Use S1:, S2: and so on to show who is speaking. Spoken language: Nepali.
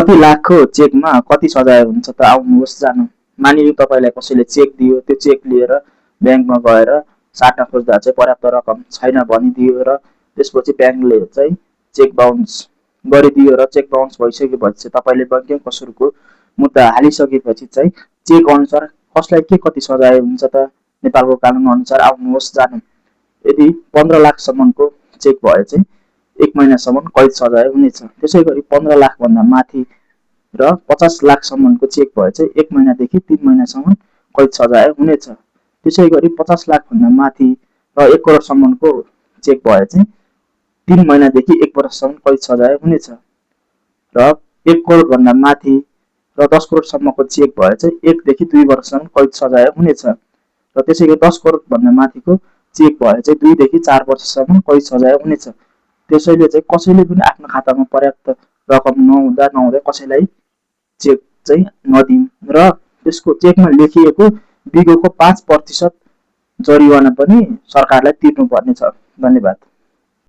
S1: कति लाखको चेकमा कति सजाय हुन्छ त आउनुहोस् जानु। मानिलिउँ तपाईलाई कसैले चेक दियो, त्यो चेक लिएर ब्याङ्कमा गएर साट्न खोज्दा चाहिँ पर्याप्त रकम छैन भनिदियो र त्यसपछि ब्याङ्कले चाहिँ चेक बाउन्स गरिदियो र चेक बाउन्स भइसकेपछि तपाईले बैंकिङ कसुरको मुद्दा हालिसकेपछि चाहिँ चेक अनुसार कसलाई के कति सजाय हुन्छ त नेपालको कानुन अनुसार आउनुहोस् जानु। यदि 15 लाखसम्मको चेक भए चाहिँ 1 महिनासम्म कैद सजाय हुनेछ। त्यसैगरी 15 लाख भन्दा माथि र 50 लाखसम्मको चेक भए चाहिँ 1 महिनादेखि 3 महिनासम्म कैद सजाय हुनेछ। त्यसैगरी 50 लाख भन्दा माथि र 1 करोडसम्मको चेक भए चाहिँ 3 महिनादेखि 1 वर्षसम्म कैद सजाय हुनेछ र 1 करोड भन्दा माथि र 10 करोडसम्मको चेक भए चाहिँ 1 देखि 2 वर्षसम्म कैद सजाय हुनेछ र त्यसैगरी 10 करोड भन्दा माथिको चेक भए चाहिँ 2 देखि 4 वर्षसम्म कैद सजाय हुनेछ। त्यसैले चाहिँ कसैले पनि आफ्नो खातामा पर्याप्त रकम नहुँदा कसैलाई चेक चाहिँ नदिउँ र त्यसको चेकमा लेखिएको बिगोको 5% जरिवाना पनि सरकारलाई तिर्नुपर्ने छ। धन्यवाद।